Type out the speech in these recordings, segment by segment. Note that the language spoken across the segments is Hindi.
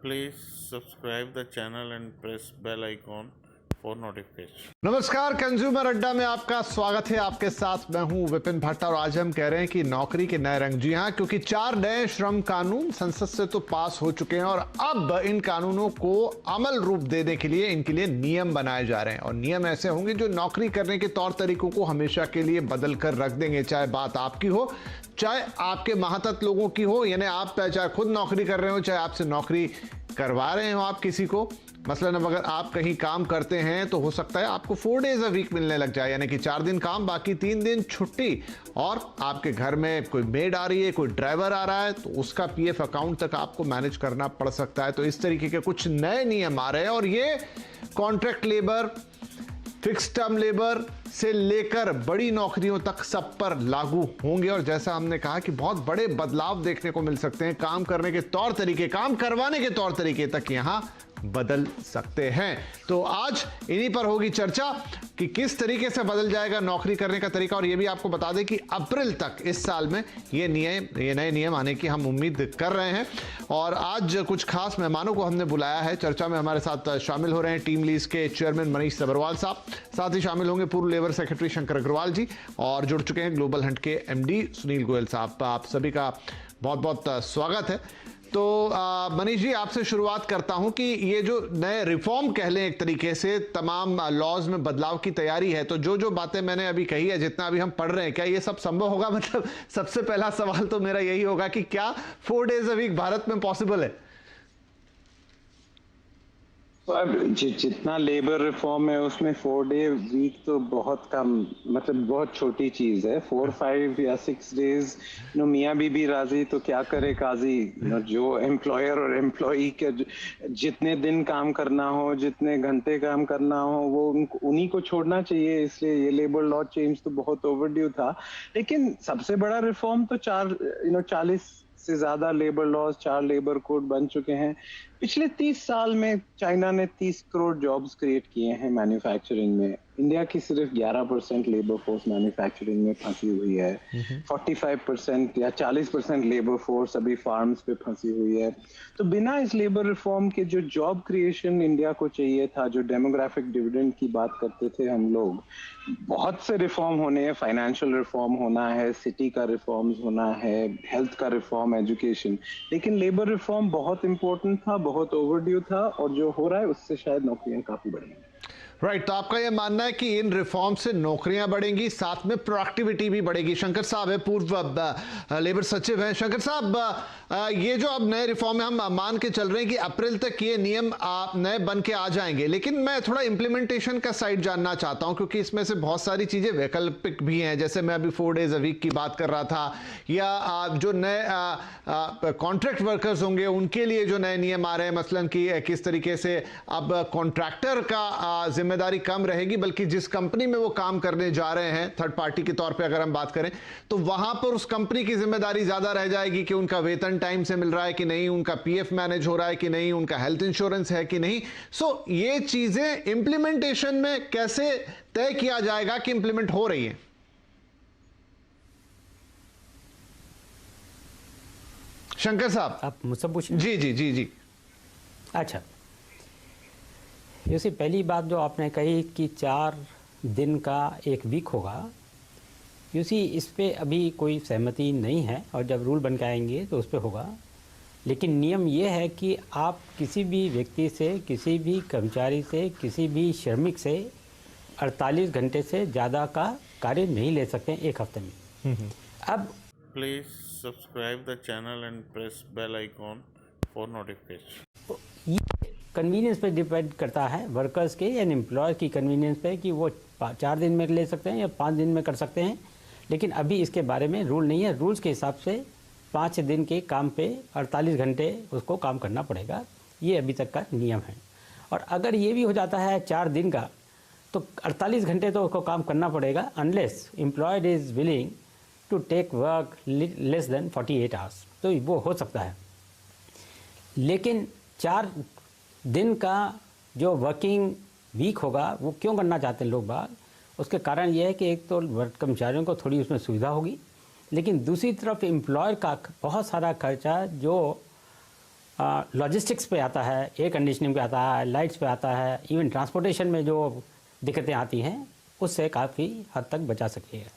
Please subscribe the channel and press bell icon for notification. नमस्कार, कंज्यूमर अड्डा में आपका स्वागत है। आपके साथ मैं हूं विपिन भट्ट और आज हम कह रहे हैं कि नौकरी के नए रंग। जी हां, क्योंकि 4 नए श्रम कानून संसद से तो पास हो चुके हैं और अब इन कानूनों को अमल रूप देने के लिए इनके लिए नियम बनाए जा रहे हैं और नियम ऐसे होंगे जो नौकरी करने के तौर तरीकों को हमेशा के लिए बदल कर रख देंगे। चाहे बात आपकी हो, चाहे आपके महातत लोगों की हो, यानी आप चाहे खुद नौकरी कर रहे हो, चाहे आपसे नौकरी करवा रहे हो आप किसी को। मसलन अब अगर आप कहीं काम करते हैं तो हो सकता है आपको 4 डेज अ वीक मिलने लग जाए, यानी कि 4 दिन काम बाकी 3 दिन छुट्टी, और आपके घर में कोई मेड आ रही है, कोई ड्राइवर आ रहा है, तो उसका पीएफ अकाउंट तक आपको मैनेज करना पड़ सकता है। तो इस तरीके के कुछ नए नियम आ रहे हैं और ये contract labour, fix term labour से लेकर बड़ी नौकरियों तक सब पर लागू होंगे। और जैसा हमने कहा कि बहुत बड़े बदलाव देखने को मिल सकते हैं, काम करने के तौर तरीके, काम करवाने के तौर तरीके तक यहां बदल सकते हैं। तो आज इन्हीं पर होगी चर्चा कि किस तरीके से बदल जाएगा नौकरी करने का तरीका। और यह भी आपको बता दें कि अप्रैल तक इस साल में ये नए नियम आने की हम उम्मीद कर रहे हैं। और आज कुछ खास मेहमानों को हमने बुलाया है। चर्चा में हमारे साथ शामिल हो रहे हैं टीम लीज के चेयरमैन मनीष सबरवाल साहब, साथ ही शामिल होंगे पूर्व लेबर सेक्रेटरी शंकर अग्रवाल जी, और जुड़ चुके हैं ग्लोबल हंट के एमडी सुनील गोयल साहब। आप सभी का बहुत बहुत स्वागत है। तो मनीष जी, आपसे शुरुआत करता हूं कि ये जो नए रिफॉर्म कह लें, एक तरीके से तमाम लॉज में बदलाव की तैयारी है, तो जो बातें मैंने अभी कही है, जितना अभी हम पढ़ रहे हैं, क्या ये सब संभव होगा? मतलब सबसे पहला सवाल तो मेरा यही होगा कि क्या 4 डेज अ वीक भारत में पॉसिबल है? अब जितना लेबर रिफॉर्म है उसमें 4 डे वीक तो बहुत कम, मतलब बहुत छोटी चीज है। 4, 5 या 6 डेज मियाँ बीबी राजी तो क्या करे काजी। जो एम्प्लॉयर और एम्प्लॉई के जितने दिन काम करना हो, जितने घंटे काम करना हो, वो उन्हीं को छोड़ना चाहिए। इसलिए ये लेबर लॉ चेंज तो बहुत ओवरड्यू था। लेकिन सबसे बड़ा रिफॉर्म तो 40 से ज्यादा लेबर लॉज, 4 लेबर कोड बन चुके हैं। पिछले 30 साल में चाइना ने 30 करोड़ जॉब्स क्रिएट किए हैं मैन्युफैक्चरिंग में। इंडिया की सिर्फ 11% लेबर फोर्स मैन्युफैक्चरिंग में फंसी हुई है। 45% या 40% लेबर फोर्स अभी फार्म्स पे फंसी हुई है। तो बिना इस लेबर रिफॉर्म के जो जॉब क्रिएशन इंडिया को चाहिए था, जो डेमोग्राफिक डिविडेंड की बात करते थे हम लोग, बहुत से रिफॉर्म होने हैं। फाइनेंशियल रिफॉर्म होना है, सिटी का रिफॉर्म्स होना है, हेल्थ का रिफॉर्म, एजुकेशन। लेकिन लेबर रिफॉर्म बहुत इंपॉर्टेंट था, बहुत ओवरड्यू था, और जो हो रहा है उससे शायद नौकरियां काफी बढ़ेंगी। राइट, तो आपका यह मानना है कि इन रिफॉर्म से नौकरियां बढ़ेंगी, साथ में प्रोडक्टिविटी भी बढ़ेगी। शंकर साहब है, पूर्व लेबर सचिव हैं। शंकर साहब, ये जो अब नए रिफॉर्म है, हम मान के चल रहे हैं कि अप्रैल तक ये नियम नए बन के आ जाएंगे, लेकिन मैं थोड़ा इंप्लीमेंटेशन का साइड जानना चाहता हूं, क्योंकि इसमें से बहुत सारी चीजें वैकल्पिक भी हैं। जैसे मैं अभी 4 डेज अ वीक की बात कर रहा था, या जो नए कॉन्ट्रैक्ट वर्कर्स होंगे उनके लिए जो नए नियम आ रहे हैं, मसलन कि किस तरीके से अब कॉन्ट्रैक्टर का जिम्मेदारी कम रहेगी, बल्कि जिस कंपनी में वो काम करने जा रहे हैं, थर्ड पार्टी के तौर पे अगर हम बात करें, तो वहां पर उस कंपनी की जिम्मेदारी ज्यादा रह जाएगी कि उनका वेतन टाइम से मिल रहा है कि नहीं, उनका पीएफ मैनेज हो रहा है कि नहीं, उनका हेल्थ इंश्योरेंस है कि नहीं। सो ये चीजें इंप्लीमेंटेशन में कैसे तय किया जाएगा कि इंप्लीमेंट हो रही है? शंकर साहब, आप मुझसे पूछें। जी जी जी जी। अच्छा, जैसे पहली बात जो आपने कही कि 4 दिन का एक वीक होगा, इस पे अभी कोई सहमति नहीं है, और जब रूल बन के आएंगे तो उस पर होगा। लेकिन नियम ये है कि आप किसी भी व्यक्ति से, किसी भी कर्मचारी से, किसी भी श्रमिक से 48 घंटे से ज़्यादा का कार्य नहीं ले सकते हैं एक हफ्ते में। अब Please subscribe the channel and press bell icon for notification. ये कन्वीनियंस पे डिपेंड करता है, वर्कर्स के या एम्प्लॉयर की कन्वीनियंस पे, कि वो 4 दिन में ले सकते हैं या 5 दिन में कर सकते हैं। लेकिन अभी इसके बारे में रूल नहीं है। रूल्स के हिसाब से 5 दिन के काम पे 48 घंटे उसको काम करना पड़ेगा। ये अभी तक का नियम है। और अगर ये भी हो जाता है 4 दिन का, तो 48 घंटे तो उसको काम करना पड़ेगा, unless employed is willing to take work less than 48 hours, तो वो हो सकता है। लेकिन 4 दिन का जो वर्किंग वीक होगा, वो क्यों करना चाहते हैं लोग बाग? उसके कारण यह है कि एक तो कर्मचारियों को थोड़ी उसमें सुविधा होगी, लेकिन दूसरी तरफ एम्प्लॉयर का बहुत सारा खर्चा जो लॉजिस्टिक्स पे आता है, एयर कंडीशनिंग पे आता है, लाइट्स पे आता है, इवन ट्रांसपोर्टेशन में जो दिक्कतें आती हैं उससे काफ़ी हद तक बचा सकती है।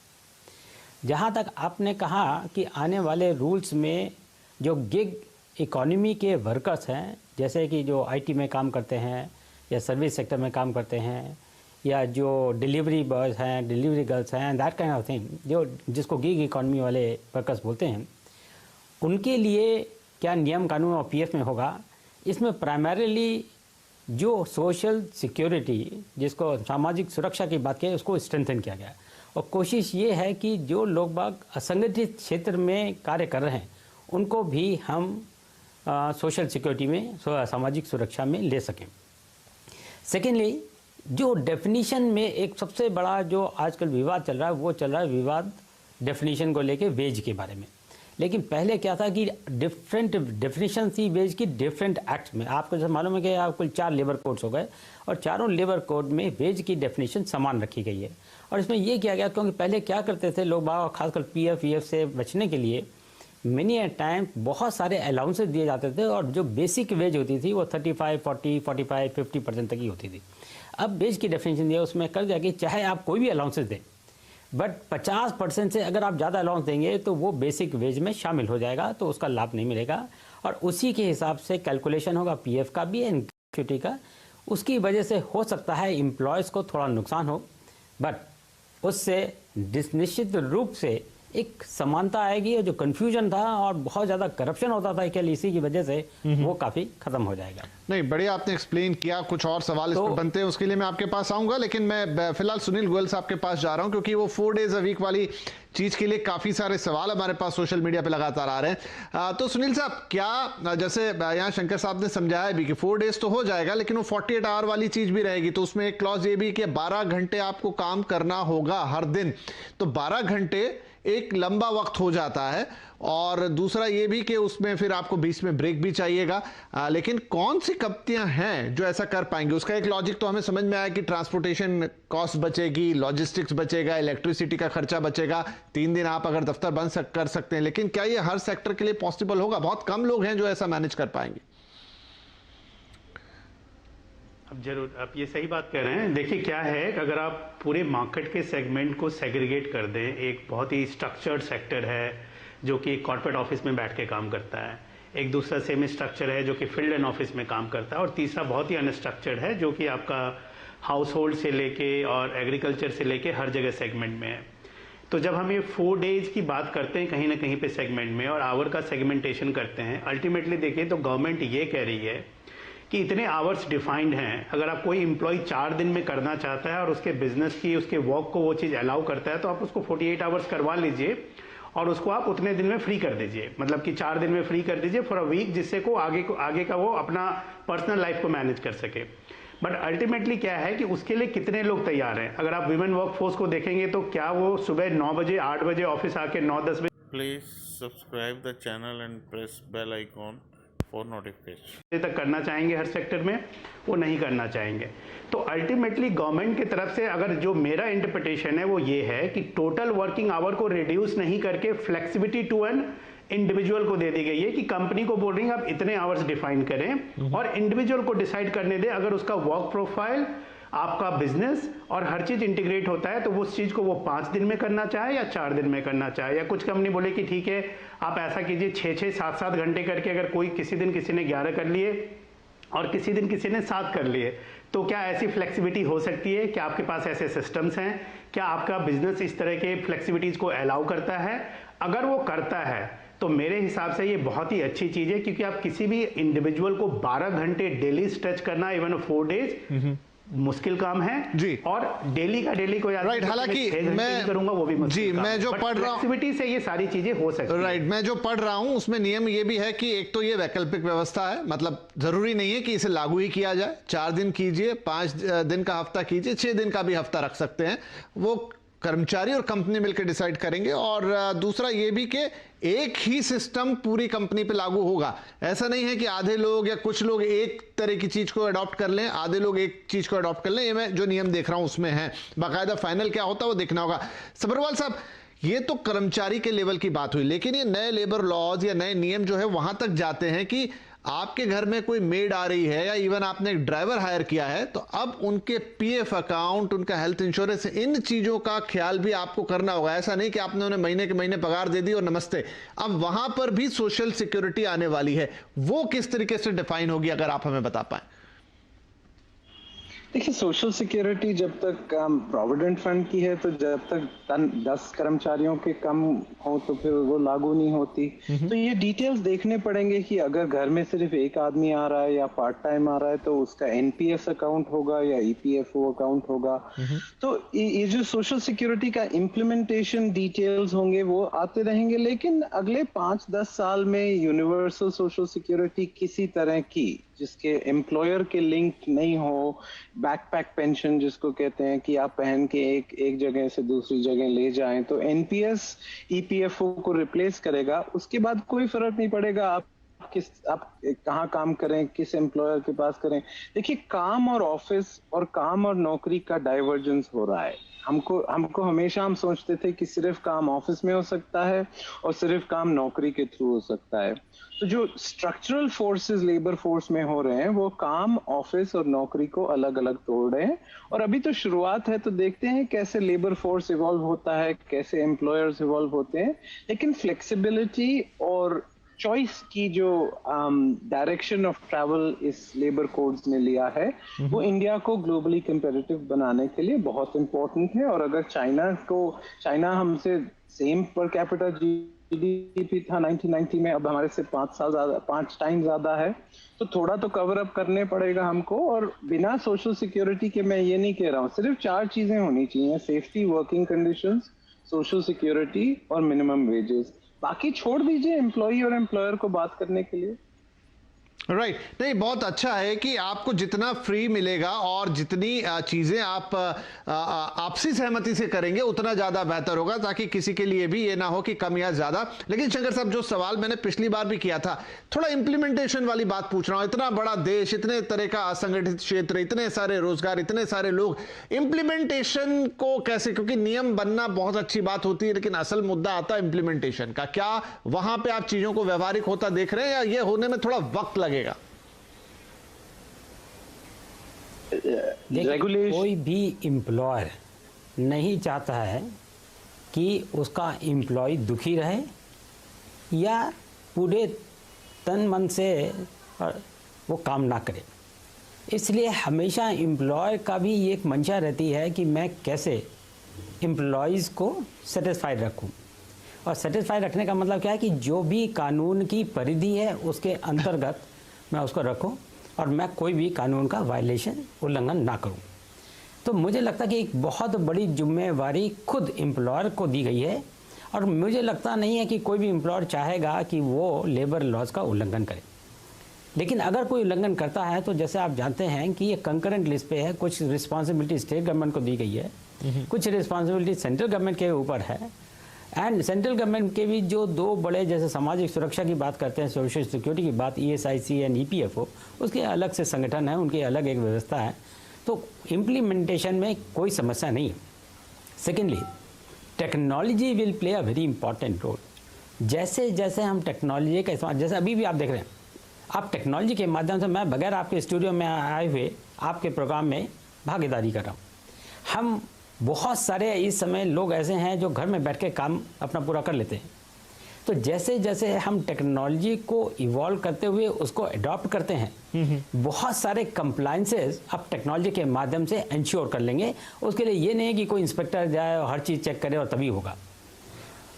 जहाँ तक आपने कहा कि आने वाले रूल्स में जो गिग इकोनॉमी के वर्कर्स हैं, जैसे कि जो आईटी में काम करते हैं या सर्विस सेक्टर में काम करते हैं या जो डिलीवरी बॉयज़ हैं, डिलीवरी गर्ल्स हैं, दैट काइंड ऑफ थिंग, जो जिसको गिग इकोनॉमी वाले वर्कर्स बोलते हैं, उनके लिए क्या नियम कानून और पीएफ में होगा। इसमें प्राइमरीली जो सोशल सिक्योरिटी, जिसको सामाजिक सुरक्षा की बात की, उसको स्ट्रेंथन किया गया और कोशिश ये है कि जो लोग बाग असंगठित क्षेत्र में कार्य कर रहे हैं उनको भी हम सोशल सिक्योरिटी में, सामाजिक सुरक्षा में ले सकें। सेकेंडली, जो डेफिनीशन में एक सबसे बड़ा जो आजकल विवाद चल रहा है, वो चल रहा है विवाद डेफिनीशन को लेके वेज के बारे में। लेकिन पहले क्या था कि डिफरेंट डेफिनेशन थी वेज की डिफरेंट एक्ट में। आपको जैसे मालूम है कि आप कुल 4 लेबर कोड्स हो गए और चारों लेबर कोड में वेज की डेफिनेशन समान रखी गई है। और इसमें ये किया गया क्योंकि पहले क्या करते थे लोग बाग, खासकर पीएफ ईएफ से बचने के लिए मिनी ए टाइम बहुत सारे अलाउंसेस दिए जाते थे और जो बेसिक वेज होती थी वो 35, 40, 45, 50% तक ही होती थी। अब वेज की डेफिनेशन दिया, उसमें कर दिया कि चाहे आप कोई भी अलाउंसेस दें, बट 50% से अगर आप ज़्यादा अलाउंस देंगे तो वो बेसिक वेज में शामिल हो जाएगा, तो उसका लाभ नहीं मिलेगा और उसी के हिसाब से कैलकुलेशन होगा पीएफ का भी एंड ग्रेच्युटी का। उसकी वजह से हो सकता है एम्प्लॉयज़ को थोड़ा नुकसान हो, बट उससे निश्चित रूप से एक समानता आएगी और जो कन्फ्यूजन था और बहुत ज़्यादा करप्शन होता था केवल इसी की वजह से वो काफ़ी ख़त्म हो जाएगा। नहीं, बढ़िया आपने एक्सप्लेन किया। कुछ और सवाल इस पर बनते हैं, उसके लिए मैं आपके पास आऊंगा, लेकिन मैं फिलहाल सुनील गोयल साहब के पास जा रहा हूं क्योंकि वो 4 डेज अ वीक वाली चीज के लिए काफी सारे सवाल हमारे पास सोशल मीडिया पे लगातार आ रहे हैं। तो सुनील साहब, क्या जैसे यहाँ शंकर साहब ने समझाया भी कि 4 डेज तो हो जाएगा लेकिन वो 48 आवर वाली चीज भी रहेगी, तो उसमें एक क्लॉज ये भी कि 12 घंटे आपको काम करना होगा हर दिन, तो 12 घंटे एक लंबा वक्त हो जाता है। और दूसरा ये भी कि उसमें फिर आपको बीच में ब्रेक भी चाहिएगा। लेकिन कौन सी कंपनियां हैं जो ऐसा कर पाएंगी? उसका एक लॉजिक तो हमें समझ में आया कि ट्रांसपोर्टेशन कॉस्ट बचेगी, लॉजिस्टिक्स बचेगा, इलेक्ट्रिसिटी का खर्चा बचेगा, 3 दिन आप अगर दफ्तर बंद कर सकते हैं, लेकिन क्या ये हर सेक्टर के लिए पॉसिबल होगा? बहुत कम लोग हैं जो ऐसा मैनेज कर पाएंगे। अब जरूर आप ये सही बात कह रहे हैं। देखिए क्या है कि अगर आप पूरे मार्केट के सेगमेंट को सेग्रीगेट कर दें, एक बहुत ही स्ट्रक्चर्ड सेक्टर है जो कि कॉर्पोरेट ऑफिस में बैठ के काम करता है, एक दूसरा सेमी स्ट्रक्चर है जो कि फील्ड एंड ऑफिस में काम करता है, और तीसरा बहुत ही अनस्ट्रक्चर्ड है जो कि आपका हाउस होल्ड से लेके और एग्रीकल्चर से लेके हर जगह सेगमेंट में है। तो जब हम ये 4 डेज की बात करते हैं कहीं ना कहीं पे सेगमेंट में और आवर का सेगमेंटेशन करते हैं, अल्टीमेटली देखिए तो गवर्नमेंट ये कह रही है कि इतने आवर्स डिफाइंड हैं। अगर आप कोई एम्प्लॉय 4 दिन में करना चाहता है और उसके बिजनेस की, उसके वर्क को वो चीज़ अलाउ करता है, तो आप उसको 48 आवर्स करवा लीजिए और उसको आप उतने दिन में फ्री कर दीजिए, मतलब कि 4 दिन में फ्री कर दीजिए फॉर अ वीक, जिससे को आगे का वो अपना पर्सनल लाइफ को मैनेज कर सके। बट अल्टीमेटली क्या है कि उसके लिए कितने लोग तैयार हैं? अगर आप विमेन वर्कफोर्स को देखेंगे तो क्या वो सुबह 9 बजे 8 बजे ऑफिस आके 9-10 बजे Please subscribe the channel and press bell icon for notification तक करना चाहेंगे हर सेक्टर में? वो नहीं करना चाहेंगे। तो अल्टीमेटली गवर्नमेंट की तरफ से अगर जो मेरा इंटरप्रिटेशन है वो ये है कि टोटल वर्किंग आवर को रिड्यूस नहीं करके फ्लेक्सिबिलिटी टू एन इंडिविजुअल को दे दी गई है कि कंपनी को बोल रही है आप इतने आवर्स डिफाइन करें और इंडिविजुअल को डिसाइड करने दें। अगर उसका वर्क प्रोफाइल, आपका बिजनेस और हर चीज इंटीग्रेट होता है तो उस चीज को वो 5 दिन में करना चाहे या 4 दिन में करना चाहे, या कुछ कंपनी बोले कि ठीक है आप ऐसा कीजिए 6-6, 7-7 घंटे करके, अगर कोई किसी दिन किसी ने 11 कर लिए और किसी दिन किसी ने 7 कर लिए, तो क्या ऐसी फ्लेक्सिबिलिटी हो सकती है? क्या आपके पास ऐसे सिस्टम्स हैं? क्या आपका बिजनेस इस तरह के फ्लेक्सिबिलिटीज को अलाउ करता है? अगर वो करता है तो मेरे हिसाब से ये बहुत ही अच्छी चीज है, क्योंकि आप किसी भी इंडिविजुअल को 12 घंटे डेली स्ट्रेच करना, इवन 4 डेज, मुश्किल काम है जी। और डेली का डेली को राइट, हालांकि मैं करूंगा वो भी जी, मैं जो पढ़ रहा हूँ फ्लेक्सिबिलिटी से ये सारी चीजें हो सकती है। राइट, मैं जो पढ़ रहा हूं उसमें नियम ये भी है कि एक तो ये वैकल्पिक व्यवस्था है, मतलब जरूरी नहीं है कि इसे लागू ही किया जाए। 4 दिन कीजिए, 5 दिन का हफ्ता कीजिए, 6 दिन का भी हफ्ता रख सकते हैं, वो कर्मचारी और कंपनी मिलकर डिसाइड करेंगे। और दूसरा ये भी कि एक ही सिस्टम पूरी कंपनी पे लागू होगा। ऐसा नहीं है कि आधे लोग या कुछ लोग एक तरह की चीज को अडॉप्ट कर लें, आधे लोग एक चीज को अडॉप्ट कर लें। ये मैं जो नियम देख रहा हूं उसमें है, बाकायदा फाइनल क्या होता है वो देखना होगा। सब्रवाल साहब, ये तो कर्मचारी के लेवल की बात हुई, लेकिन ये नए लेबर लॉज या नए नियम जो है वहां तक जाते हैं कि आपके घर में कोई मेड आ रही है या इवन आपने एक ड्राइवर हायर किया है, तो अब उनके पीएफ अकाउंट, उनका हेल्थ इंश्योरेंस, इन चीजों का ख्याल भी आपको करना होगा। ऐसा नहीं कि आपने उन्हें महीने के महीने पगार दे दी और नमस्ते। अब वहां पर भी सोशल सिक्योरिटी आने वाली है, वो किस तरीके से डिफाइन होगी, अगर आप हमें बता पाए। देखिए, सोशल सिक्योरिटी जब तक प्रोविडेंट फंड की है, तो जब तक 10 कर्मचारियों के कम हो तो फिर वो लागू नहीं होती। तो ये डिटेल्स देखने पड़ेंगे कि अगर घर में सिर्फ एक आदमी आ रहा है या पार्ट टाइम आ रहा है तो उसका एनपीएस अकाउंट होगा या ईपीएफओ अकाउंट होगा। तो ये जो सोशल सिक्योरिटी का इम्प्लीमेंटेशन डिटेल्स होंगे वो आते रहेंगे, लेकिन अगले 5-10 साल में यूनिवर्सल सोशल सिक्योरिटी किसी तरह की जिसके एम्प्लॉयर के लिंक नहीं हो, बैकपैक पेंशन जिसको कहते हैं कि आप पहन के एक जगह से दूसरी जगह ले जाएं, तो एनपीएस ईपीएफओ को रिप्लेस करेगा। उसके बाद कोई फर्क नहीं पड़ेगा आप कहाँ काम करें, किस एम्प्लॉयर के पास करें। देखिए, काम और ऑफिस और काम और नौकरी का डाइवर्जेंस हो रहा है। हमको हमेशा हम सोचते थे कि सिर्फ काम ऑफिस में हो सकता है और सिर्फ काम नौकरी के थ्रू हो सकता है। तो जो स्ट्रक्चरल फोर्सेस लेबर फोर्स में हो रहे हैं वो काम, ऑफिस और नौकरी को अलग अलग तोड़ रहे हैं। और अभी तो शुरुआत है, तो देखते हैं कैसे लेबर फोर्स इवॉल्व होता है, कैसे एम्प्लॉयर्स इवॉल्व होते हैं। लेकिन फ्लेक्सिबिलिटी और चॉइस की जो डायरेक्शन ऑफ ट्रैवल इस लेबर कोड्स ने लिया है वो इंडिया को ग्लोबली कंपेटिटिव बनाने के लिए बहुत इंपॉर्टेंट है। और अगर चाइना हमसे सेम पर कैपिटा जीडीपी था 1990 में, अब हमारे से 5 टाइम ज्यादा है, तो थोड़ा तो कवर अप करने पड़ेगा हमको। और बिना सोशल सिक्योरिटी के, मैं ये नहीं कह रहा हूँ, सिर्फ 4 चीजें होनी चाहिए: safety, working conditions, social security और मिनिमम वेजेस। बाकी छोड़ दीजिए एम्प्लॉई और एम्प्लॉयर को बात करने के लिए। राइट नहीं, बहुत अच्छा है कि आपको जितना फ्री मिलेगा और जितनी चीजें आप आपसी सहमति से करेंगे उतना ज्यादा बेहतर होगा, ताकि किसी के लिए भी ये ना हो कि कम या ज्यादा। लेकिन शंकर साहब, जो सवाल मैंने पिछली बार भी किया था, थोड़ा इंप्लीमेंटेशन वाली बात पूछ रहा हूं। इतना बड़ा देश, इतने तरह का असंगठित क्षेत्र, इतने सारे रोजगार, इतने सारे लोग, इंप्लीमेंटेशन को कैसे, क्योंकि नियम बनना बहुत अच्छी बात होती है, लेकिन असल मुद्दा आता है इंप्लीमेंटेशन का। क्या वहां पे आप चीजों को व्यवहारिक होता देख रहे हैं या ये होने में थोड़ा वक्त लगेगा? कोई भी एम्प्लॉयर नहीं चाहता है कि उसका एम्प्लॉय दुखी रहे या पूरे तन मन से वो काम ना करे। इसलिए हमेशा एम्प्लॉयर का भी एक मंशा रहती है कि मैं कैसे एम्प्लॉयज़ को सेटिस्फाइड रखूं। और सेटिस्फाइड रखने का मतलब क्या है कि जो भी कानून की परिधि है उसके अंतर्गत मैं उसको रखूं और मैं कोई भी कानून का वायलेशन, उल्लंघन ना करूं। तो मुझे लगता है कि एक बहुत बड़ी जिम्मेवारी खुद एम्प्लॉयर को दी गई है, और मुझे लगता नहीं है कि कोई भी एम्प्लॉयर चाहेगा कि वो लेबर लॉज का उल्लंघन करे। लेकिन अगर कोई उल्लंघन करता है तो जैसे आप जानते हैं कि ये कंकरेंट लिस्ट पे है, कुछ रिस्पॉन्सिबिलिटी स्टेट गवर्नमेंट को दी गई है, कुछ रिस्पॉन्सिबिलिटी सेंट्रल गवर्नमेंट के ऊपर है। एंड सेंट्रल गवर्नमेंट के भी जो 2 बड़े, जैसे सामाजिक सुरक्षा की बात करते हैं, सोशल सिक्योरिटी की बात, ESIC एंड EPFO, उसके अलग से संगठन है, उनकी अलग एक व्यवस्था है। तो इम्प्लीमेंटेशन में कोई समस्या नहीं है। Secondly, technology will play a very important role. जैसे जैसे हम टेक्नोलॉजी का इस्तेमाल, जैसे अभी भी आप देख रहे हैं, आप टेक्नोलॉजी के माध्यम से, मैं बगैर आपके स्टूडियो में आए हुए आपके प्रोग्राम में भागीदारी कर रहा हूँ। हम बहुत सारे इस समय लोग ऐसे हैं जो घर में बैठ के काम अपना पूरा कर लेते हैं। तो जैसे जैसे हम टेक्नोलॉजी को इवॉल्व करते हुए उसको अडॉप्ट करते हैं, बहुत सारे कंप्लायंसेस आप टेक्नोलॉजी के माध्यम से इंश्योर कर लेंगे। उसके लिए ये नहीं है कि कोई इंस्पेक्टर जाए और हर चीज़ चेक करे और तभी होगा।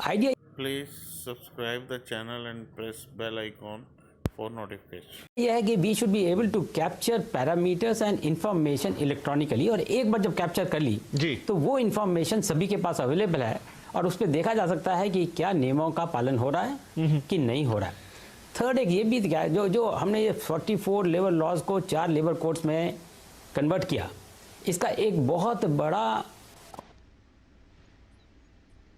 Idea Please subscribe the channel and press bell icon for notification. यह है कि we should be able to capture parameters and information electronically, और एक बार जब कैप्चर कर ली जी, तो वो इंफॉर्मेशन सभी के पास अवेलेबल है और उस पर देखा जा सकता है कि क्या नियमों का पालन हो रहा है कि नहीं हो रहा है। थर्ड एक ये भी क्या है, जो हमने ये 44 लेबर लॉज को 4 लेबर कोड्स में कन्वर्ट किया, इसका एक बहुत बड़ा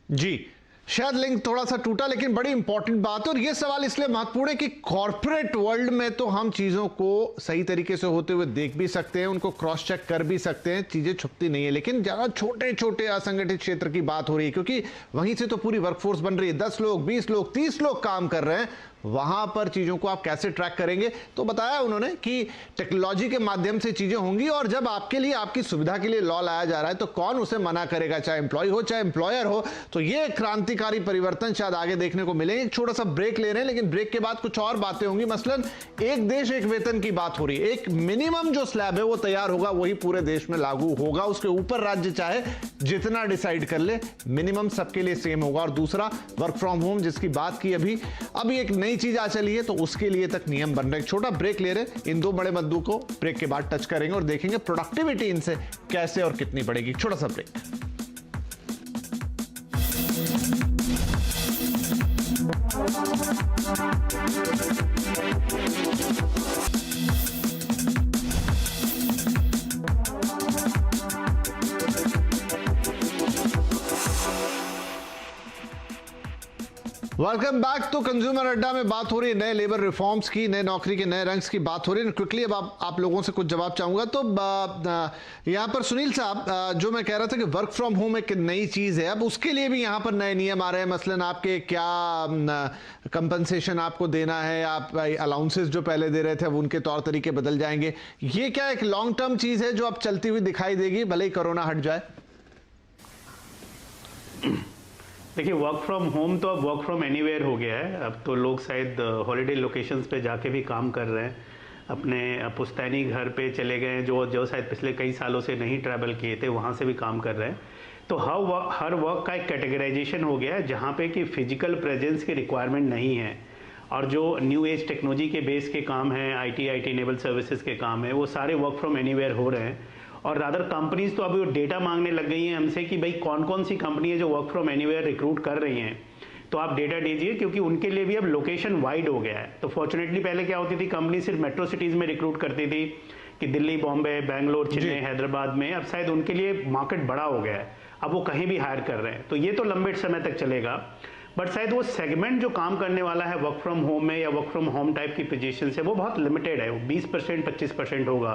जी, शायद लिंक थोड़ा सा टूटा, लेकिन बड़ी इंपॉर्टेंट बात है। और ये सवाल इसलिए महत्वपूर्ण है कि कॉर्पोरेट वर्ल्ड में तो हम चीजों को सही तरीके से होते हुए देख भी सकते हैं, उनको क्रॉस चेक कर भी सकते हैं, चीजें छुपती नहीं है। लेकिन ज्यादा छोटे छोटे असंगठित क्षेत्र की बात हो रही है, क्योंकि वहीं से तो पूरी वर्कफोर्स बन रही है। 10 लोग, 20 लोग, 30 लोग काम कर रहे हैं, वहां पर चीजों को आप कैसे ट्रैक करेंगे। तो बताया उन्होंने कि टेक्नोलॉजी के माध्यम से चीजें होंगी और जब आपके लिए, आपकी सुविधा के लिए लॉ लाया जा रहा है तो कौन उसे मना करेगा, चाहे एम्प्लॉय हो चाहे एम्प्लॉयर हो। तो ये क्रांतिकारी परिवर्तन शायद आगे देखने को मिलेंगे। एक छोटा सा ब्रेक ले रहे हैं, लेकिन ब्रेक के बाद कुछ और बातें होंगी। मसलन एक देश एक वेतन की बात हो रही है। एक मिनिमम जो स्लैब है वो तैयार होगा, वही पूरे देश में लागू होगा। उसके ऊपर राज्य चाहे जितना डिसाइड कर ले, मिनिमम सबके लिए सेम होगा। और दूसरा, वर्क फ्रॉम होम जिसकी बात की अभी एक नई चीज आ चली है, तो उसके लिए तक नियम बन रहे हैं। छोटा ब्रेक ले रहे हैं। इन दो बड़े मुद्दों को ब्रेक के बाद टच करेंगे और देखेंगे प्रोडक्टिविटी इनसे कैसे और कितनी बढ़ेगी। छोटा सा ब्रेक। Welcome back. तो कंज्यूमर अड्डा में बात हो रही है नए लेबर रिफॉर्म्स की, नए नौकरी के नए रंग्स की बात हो रही है। क्विकली अब आप लोगों से कुछ जवाब चाहूंगा। तो यहाँ पर सुनील साहब, जो मैं कह रहा था कि वर्क फ्रॉम होम एक नई चीज है, अब उसके लिए भी यहाँ पर नए नियम आ रहे हैं। मसलन आपके क्या कंपनसेशन आपको देना है, आप अलाउंसेस जो पहले दे रहे थे अब उनके तौर तरीके बदल जाएंगे। ये क्या एक लॉन्ग टर्म चीज है जो अब चलती हुई दिखाई देगी, भले ही कोरोना हट जाए? देखिए, वर्क फ्रॉम होम तो अब वर्क फ्रॉम एनीवेयर हो गया है। अब तो लोग शायद हॉलीडे लोकेशंस पे जाके भी काम कर रहे हैं, अपने पुश्तैनी घर पे चले गए हैं, जो शायद पिछले कई सालों से नहीं ट्रैवल किए थे, वहाँ से भी काम कर रहे हैं। तो हर वर्क का एक कैटेगराइजेशन हो गया है, जहाँ पे कि फिजिकल प्रेजेंस की रिक्वायरमेंट नहीं है। और जो न्यू एज टेक्नोलॉजी के बेस के काम हैं, IT इनेबल सर्विसेज के काम है, वो सारे वर्क फ्रॉम एनीवेयर हो रहे हैं। और रादर कंपनीज तो अभी डेटा मांगने लग गई हैं हमसे कि भाई कौन कौन सी कंपनी है जो वर्क फ्रॉम एनीवेयर रिक्रूट कर रही हैं, तो आप डेटा दीजिए, क्योंकि उनके लिए भी अब लोकेशन वाइड हो गया है। तो फॉर्चुनेटली पहले क्या होती थी, कंपनी सिर्फ मेट्रो सिटीज़ में रिक्रूट करती थी कि दिल्ली, बॉम्बे, बेंगलोर, चेन्नई, हैदराबाद में। अब शायद उनके लिए मार्केट बड़ा हो गया है, अब वो कहीं भी हायर कर रहे हैं। तो ये तो लंबे समय तक चलेगा, बट शायद वो सेगमेंट जो काम करने वाला है वर्क फ्रॉम होम में या वर्क फ्रॉम होम टाइप की पोजीशन से, वो बहुत लिमिटेड है। वो 20% 25% होगा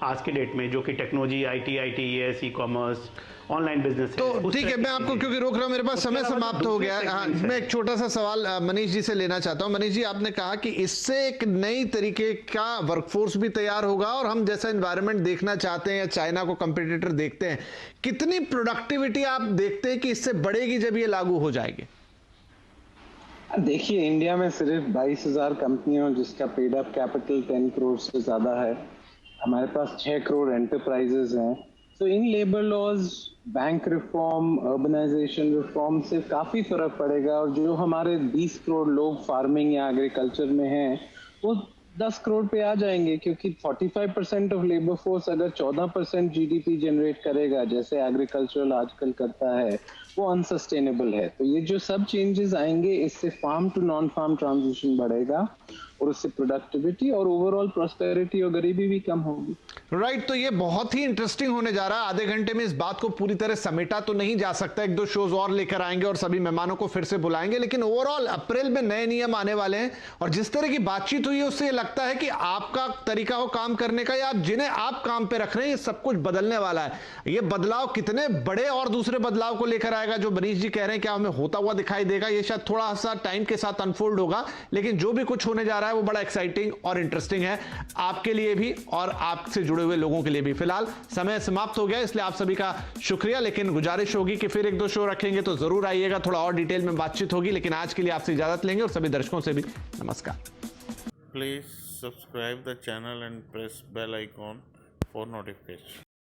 आज के डेट में, जो कि technology, ITES, ecommerce, online business. तो ठीक है, मैं आपको क्योंकि रोक रहा हूं, मेरे पास समय समाप्त हो गया है। हाँ, मैं एक छोटा सा सवाल मनीष जी से लेना चाहता हूं। मनीष जी, आपने कहा कि इससे एक नई तरीके का वर्कफोर्स भी तैयार होगा और हम जैसा एनवायरनमेंट देखना चाहते हैं या चाइना को कंपटीटर देखते हैं, कितनी प्रोडक्टिविटी आप देखते हैं कि इससे बढ़ेगी जब ये लागू हो जाएगी? देखिए, इंडिया में सिर्फ 22,000 कंपनियों जिसका पेड अप कैपिटल 10 करोड़ से ज्यादा है। हमारे पास 6 करोड़ एंटरप्राइजेस हैं। तो इन labour laws, bank reform, urbanisation reform से काफी फर्क पड़ेगा। और जो हमारे 20 करोड़ लोग फार्मिंग या एग्रीकल्चर में हैं, वो 10 करोड़ पे आ जाएंगे, क्योंकि 45% ऑफ लेबर फोर्स अगर 14% GDP जनरेट करेगा, जैसे एग्रीकल्चरल आजकल करता है, वो अनसस्टेनेबल है। तो ये जो सब चेंजेस आएंगे, इससे farm to non farm transition बढ़ेगा और उससे प्रोडक्टिविटी और ओवरऑल प्रॉस्पेरिटी और गरीबी भी कम होगी। राइट। तो ये बहुत ही इंटरेस्टिंग होने जा रहा है। आधे घंटे में इस बात को पूरी तरह समेटा तो नहीं जा सकता, एक दो शोज और लेकर आएंगे और सभी मेहमानों को फिर से बुलाएंगे, लेकिन ओवरऑल अप्रैल में नए नियम आने वाले हैं। और जिस तरह की बातचीत हुई है उससे ये लगता है कि आपका तरीका हो काम करने का, या आप जिन्हें आप काम पे रख रहे हैं, ये सब कुछ बदलने वाला है। ये बदलाव कितने बड़े और दूसरे बदलाव को लेकर आएगा, जो मनीष जी कह रहे हैं क्या हमें होता हुआ दिखाई देगा, ये शायद थोड़ा सा टाइम के साथ अनफोल्ड होगा, लेकिन जो भी कुछ होने जा रहा है वो बड़ा एक्साइटिंग और इंटरेस्टिंग है आपके लिए भी और आपसे जुड़े हुए लोगों के लिए भी। फिलहाल समय समाप्त हो गया, इसलिए आप सभी का शुक्रिया, लेकिन गुजारिश होगी कि फिर एक दो शो रखेंगे तो जरूर आइएगा, थोड़ा और डिटेल में बातचीत होगी। लेकिन आज के लिए आपसे इजाजत लेंगे और सभी दर्शकों से भी नमस्कार। Please subscribe the channel and press bell icon for notification.